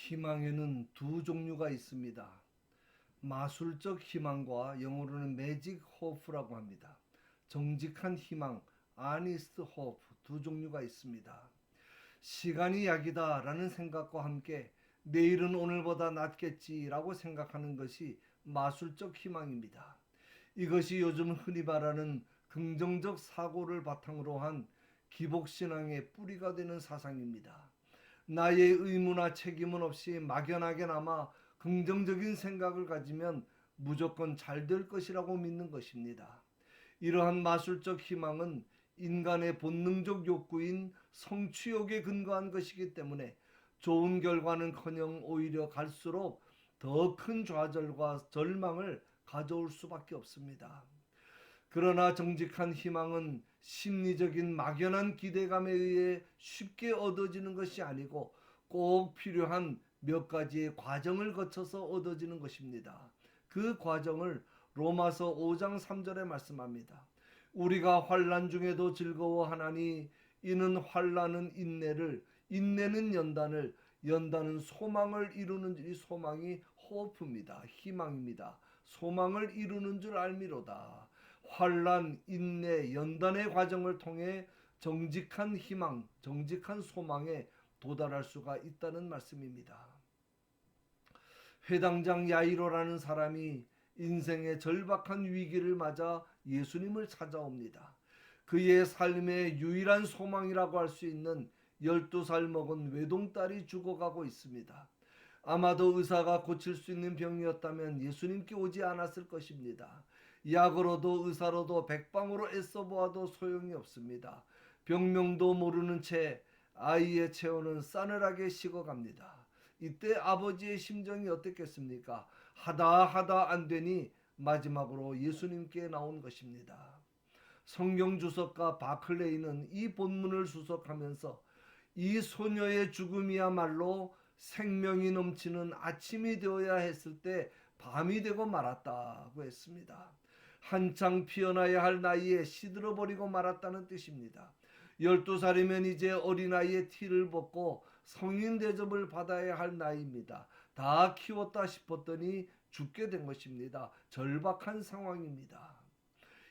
희망에는 두 종류가 있습니다. 마술적 희망과 영어로는 매직 호프라고 합니다. 정직한 희망, 아니스트 호프 두 종류가 있습니다. 시간이 약이다라는 생각과 함께 내일은 오늘보다 낫겠지라고 생각하는 것이 마술적 희망입니다. 이것이 요즘 흔히 말하는 긍정적 사고를 바탕으로 한 기복신앙의 뿌리가 되는 사상입니다. 나의 의무나 책임은 없이 막연하게나마 긍정적인 생각을 가지면 무조건 잘 될 것이라고 믿는 것입니다. 이러한 마술적 희망은 인간의 본능적 욕구인 성취욕에 근거한 것이기 때문에 좋은 결과는커녕 오히려 갈수록 더 큰 좌절과 절망을 가져올 수밖에 없습니다. 그러나 정직한 희망은 심리적인 막연한 기대감에 의해 쉽게 얻어지는 것이 아니고 꼭 필요한 몇 가지의 과정을 거쳐서 얻어지는 것입니다. 그 과정을 로마서 5장 3절에 말씀합니다. 우리가 환난 중에도 즐거워하나니 이는 환난은 인내를, 인내는 연단을, 연단은 소망을 이루는 줄, 이 소망이 호프입니다. 희망입니다. 소망을 이루는 줄 알미로다. 환난, 인내, 연단의 과정을 통해 정직한 희망, 정직한 소망에 도달할 수가 있다는 말씀입니다. 회당장 야이로라는 사람이 인생의 절박한 위기를 맞아 예수님을 찾아옵니다. 그의 삶의 유일한 소망이라고 할 수 있는 12살 먹은 외동딸이 죽어가고 있습니다. 아마도 의사가 고칠 수 있는 병이었다면 예수님께 오지 않았을 것입니다. 약으로도 의사로도 백방으로 애써 보아도 소용이 없습니다. 병명도 모르는 채 아이의 체온은 싸늘하게 식어갑니다. 이때 아버지의 심정이 어떻겠습니까? 하다 안 되니 마지막으로 예수님께 나온 것입니다. 성경 주석가 바클레이는 이 본문을 주석하면서 이 소녀의 죽음이야말로 생명이 넘치는 아침이 되어야 했을 때 밤이 되고 말았다고 했습니다. 한창 피어나야 할 나이에 시들어버리고 말았다는 뜻입니다. 12살이면 이제 어린아이의 티를 벗고 성인 대접을 받아야 할 나이입니다. 다 키웠다 싶었더니 죽게 된 것입니다. 절박한 상황입니다.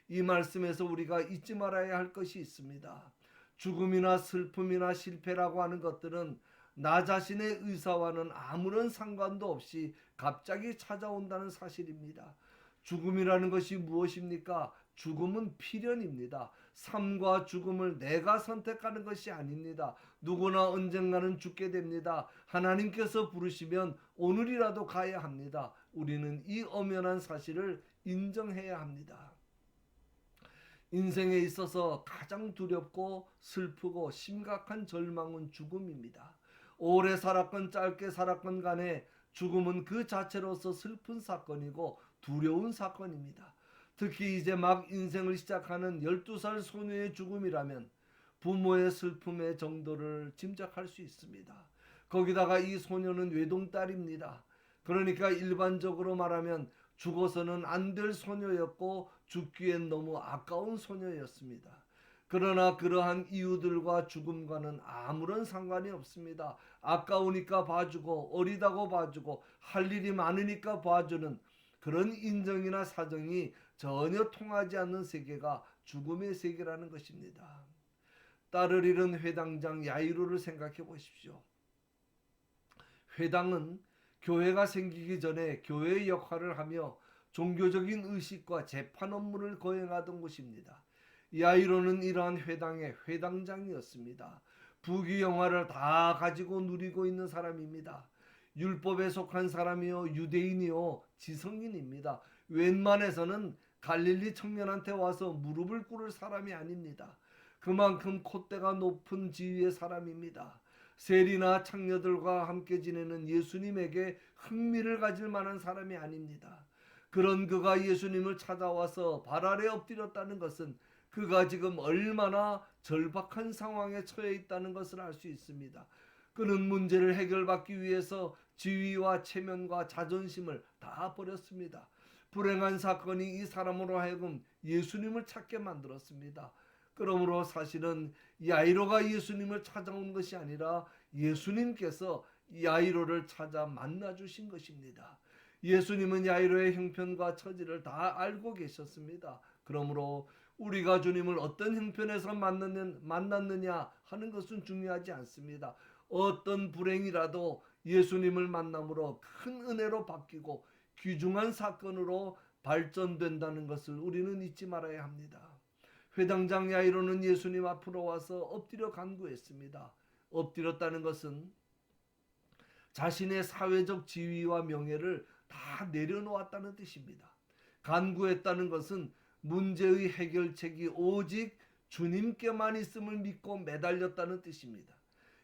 이 말씀에서 우리가 잊지 말아야 할 것이 있습니다. 죽음이나 슬픔이나 실패라고 하는 것들은 나 자신의 의사와는 아무런 상관도 없이 갑자기 찾아온다는 사실입니다. 죽음이라는 것이 무엇입니까? 죽음은 필연입니다. 삶과 죽음을 내가 선택하는 것이 아닙니다. 누구나 언젠가는 죽게 됩니다. 하나님께서 부르시면 오늘이라도 가야 합니다. 우리는 이 엄연한 사실을 인정해야 합니다. 인생에 있어서 가장 두렵고 슬프고 심각한 절망은 죽음입니다. 오래 살았건 짧게 살았건 간에 죽음은 그 자체로서 슬픈 사건이고 두려운 사건입니다. 특히 이제 막 인생을 시작하는 12살 소녀의 죽음이라면 부모의 슬픔의 정도를 짐작할 수 있습니다. 거기다가 이 소녀는 외동딸입니다. 그러니까 일반적으로 말하면 죽어서는 안 될 소녀였고 죽기엔 너무 아까운 소녀였습니다. 그러나 그러한 이유들과 죽음과는 아무런 상관이 없습니다. 아까우니까 봐주고 어리다고 봐주고 할 일이 많으니까 봐주는 그런 인정이나 사정이 전혀 통하지 않는 세계가 죽음의 세계라는 것입니다. 딸을 잃은 회당장 야이로를 생각해 보십시오. 회당은 교회가 생기기 전에 교회의 역할을 하며 종교적인 의식과 재판 업무를 거행하던 곳입니다. 야이로는 이러한 회당의 회당장이었습니다. 부귀영화를 다 가지고 누리고 있는 사람입니다. 율법에 속한 사람이요 유대인이요 지성인입니다. 웬만해서는 갈릴리 청년한테 와서 무릎을 꿇을 사람이 아닙니다. 그만큼 콧대가 높은 지위의 사람입니다. 세리나 창녀들과 함께 지내는 예수님에게 흥미를 가질 만한 사람이 아닙니다. 그런 그가 예수님을 찾아와서 발 아래 엎드렸다는 것은 그가 지금 얼마나 절박한 상황에 처해 있다는 것을 알 수 있습니다. 그는 문제를 해결받기 위해서 지위와 체면과 자존심을 다 버렸습니다. 불행한 사건이 이 사람으로 하여금 예수님을 찾게 만들었습니다. 그러므로 사실은 야이로가 예수님을 찾아온 것이 아니라 예수님께서 야이로를 찾아 만나 주신 것입니다. 예수님은 야이로의 형편과 처지를 다 알고 계셨습니다. 그러므로 우리가 주님을 어떤 형편에서 만났느냐 하는 것은 중요하지 않습니다. 어떤 불행이라도 예수님을 만남으로 큰 은혜로 바뀌고 귀중한 사건으로 발전된다는 것을 우리는 잊지 말아야 합니다. 회당장 야이로는 예수님 앞으로 와서 엎드려 간구했습니다. 엎드렸다는 것은 자신의 사회적 지위와 명예를 다 내려놓았다는 뜻입니다. 간구했다는 것은 문제의 해결책이 오직 주님께만 있음을 믿고 매달렸다는 뜻입니다.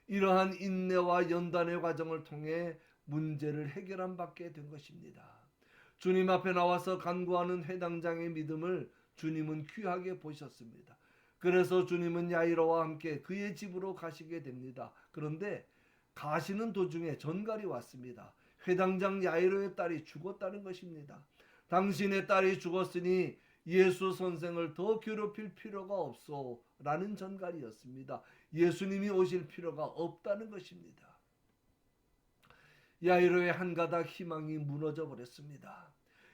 이러한 인내와 연단의 과정을 통해 문제를 해결한 받게 된 것입니다. 주님 앞에 나와서 간구하는 회당장의 믿음을 주님은 귀하게 보셨습니다. 그래서 주님은 야이로와 함께 그의 집으로 가시게 됩니다. 그런데 가시는 도중에 전갈이 왔습니다. 회당장 야이로의 딸이 죽었다는 것입니다. 당신의 딸이 죽었으니 예수 선생을 더 괴롭힐 필요가 없소 라는 전갈이었습니다. 예수님이 오실 필요가 없다는 것입니다. 야이로의 한 가닥 희망이 무너져 버렸습니다.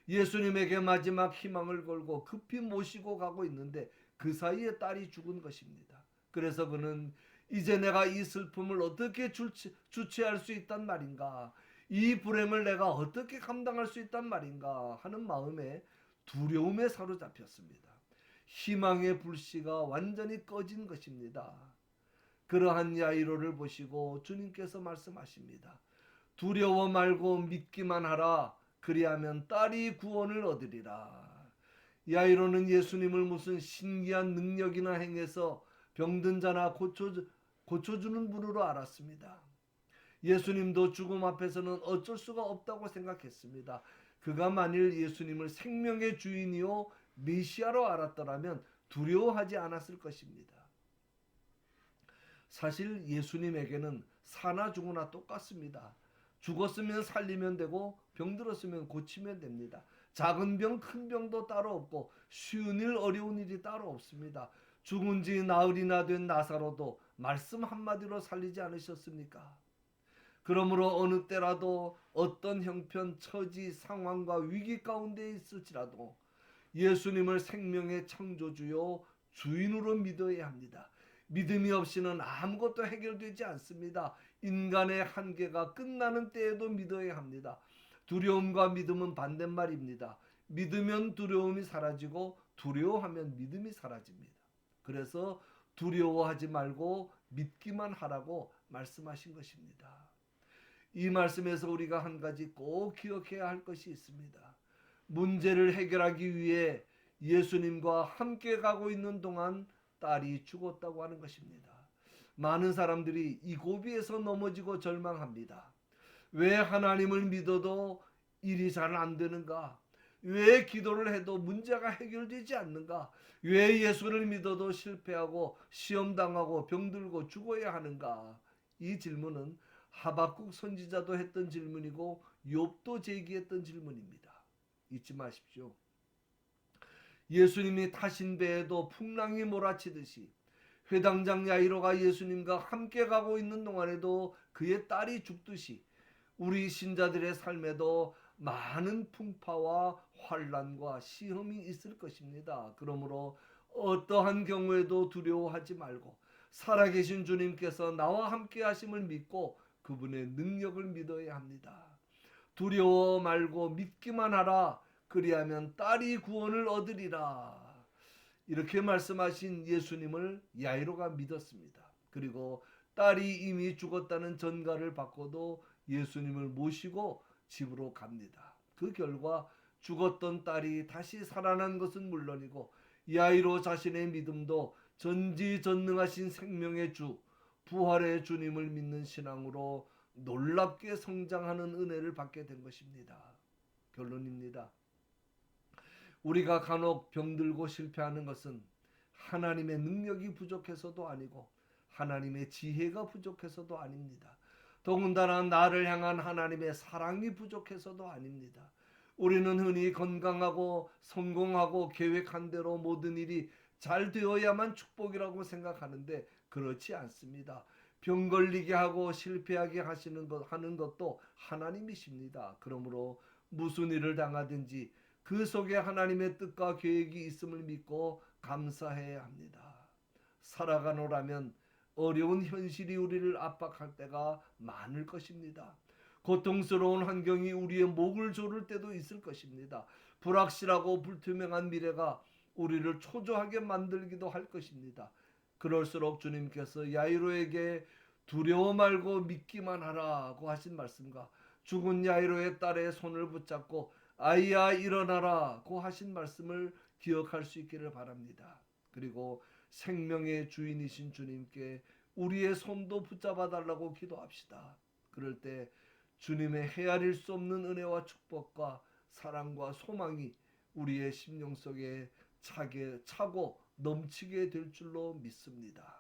예수님에게 마지막 희망을 걸고 급히 모시고 가고 있는데 그 사이에 딸이 죽은 것입니다. 그래서 그는 이제 내가 이 슬픔을 어떻게 주체할 수 있단 말인가, 이 불행을 내가 어떻게 감당할 수 있단 말인가 하는 마음에 두려움에 사로잡혔습니다. 희망의 불씨가 완전히 꺼진 것입니다. 그러한 야이로를 보시고 주님께서 말씀하십니다. 두려워 말고 믿기만 하라. 그리하면 딸이 구원을 얻으리라. 야이로는 예수님을 무슨 신기한 능력이나 행해서 병든 자나 고쳐주는 분으로 알았습니다. 예수님도 죽음 앞에서는 어쩔 수가 없다고 생각했습니다. 그가 만일 예수님을 생명의 주인이요 메시아로 알았더라면 두려워하지 않았을 것입니다. 사실 예수님에게는 사나 죽으나 똑같습니다. 죽었으면 살리면 되고 병들었으면 고치면 됩니다. 작은 병, 큰 병도 따로 없고 쉬운 일, 어려운 일이 따로 없습니다. 죽은 지 나흘이나 된 나사로도 말씀 한마디로 살리지 않으셨습니까? 그러므로 어느 때라도 어떤 형편, 처지, 상황과 위기 가운데 있을지라도 예수님을 생명의 창조주요 주인으로 믿어야 합니다. 믿음이 없이는 아무것도 해결되지 않습니다. 인간의 한계가 끝나는 때에도 믿어야 합니다. 두려움과 믿음은 반대말입니다. 믿으면 두려움이 사라지고 두려워하면 믿음이 사라집니다. 그래서 두려워하지 말고 믿기만 하라고 말씀하신 것입니다. 이 말씀에서 우리가 한 가지 꼭 기억해야 할 것이 있습니다. 문제를 해결하기 위해 예수님과 함께 가고 있는 동안 딸이 죽었다고 하는 것입니다. 많은 사람들이 이 고비에서 넘어지고 절망합니다. 왜 하나님을 믿어도 일이 잘 안 되는가? 왜 기도를 해도 문제가 해결되지 않는가? 왜 예수를 믿어도 실패하고 시험당하고 병들고 죽어야 하는가? 이 질문은 하박국 선지자도 했던 질문이고 욥도 제기했던 질문입니다. 잊지 마십시오. 예수님이 타신 배에도 풍랑이 몰아치듯이 회당장 야이로가 예수님과 함께 가고 있는 동안에도 그의 딸이 죽듯이 우리 신자들의 삶에도 많은 풍파와 환난과 시험이 있을 것입니다. 그러므로 어떠한 경우에도 두려워하지 말고 살아계신 주님께서 나와 함께 하심을 믿고 그분의 능력을 믿어야 합니다. 두려워 말고 믿기만 하라. 그리하면 딸이 구원을 얻으리라. 이렇게 말씀하신 예수님을 야이로가 믿었습니다. 그리고 딸이 이미 죽었다는 전가를 받고도 예수님을 모시고 집으로 갑니다. 그 결과 죽었던 딸이 다시 살아난 것은 물론이고 야이로 자신의 믿음도 전지전능하신 생명의 주, 부활의 주님을 믿는 신앙으로 놀랍게 성장하는 은혜를 받게 된 것입니다. 결론입니다. 우리가 간혹 병들고 실패하는 것은 하나님의 능력이 부족해서도 아니고 하나님의 지혜가 부족해서도 아닙니다. 더군다나 나를 향한 하나님의 사랑이 부족해서도 아닙니다. 우리는 흔히 건강하고 성공하고 계획한 대로 모든 일이 잘 되어야만 축복이라고 생각하는데 그렇지 않습니다. 병 걸리게 하고 실패하게 하는 것도 하나님이십니다. 그러므로 무슨 일을 당하든지 그 속에 하나님의 뜻과 계획이 있음을 믿고 감사해야 합니다. 살아가노라면 어려운 현실이 우리를 압박할 때가 많을 것입니다. 고통스러운 환경이 우리의 목을 조를 때도 있을 것입니다. 불확실하고 불투명한 미래가 우리를 초조하게 만들기도 할 것입니다. 그럴수록 주님께서 야이로에게 두려워 말고 믿기만 하라고 하신 말씀과 죽은 야이로의 딸의 손을 붙잡고 아이야 일어나라고 하신 말씀을 기억할 수 있기를 바랍니다. 그리고 생명의 주인이신 주님께 우리의 손도 붙잡아 달라고 기도합시다. 그럴 때 주님의 헤아릴 수 없는 은혜와 축복과 사랑과 소망이 우리의 심령 속에 차고 넘치게 될 줄로 믿습니다.